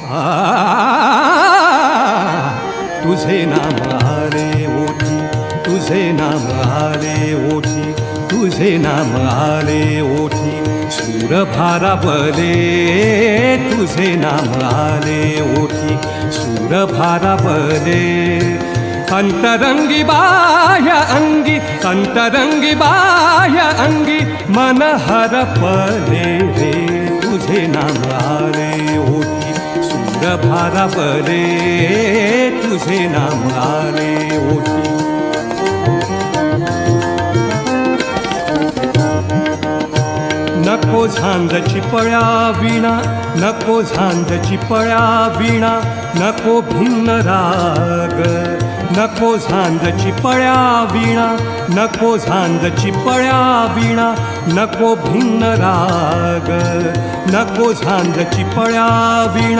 आ, तुझे नाम आले ओठी, तुझे नाम आले ओठी, तुझे नाम आले ओठी, सूर भारावले तुझे नाम आले ओठी, सूर भारावले. अंतरंगी बाह्य अंगी, अंतरंगी बाह्य अंगी, मन हरपले रे तुझे नाम आले ओठी, सूर भारावले तुझे नाम आले ओठी. नको झांजची पळ्या विणा, नको झांजची पळ्या विणा, नको भिन्न राग, नको झांजची पळ्या विणा, नको झांजची पळ्या विणा, नको भिन्न राग, नको झांजची पळ्या विणा.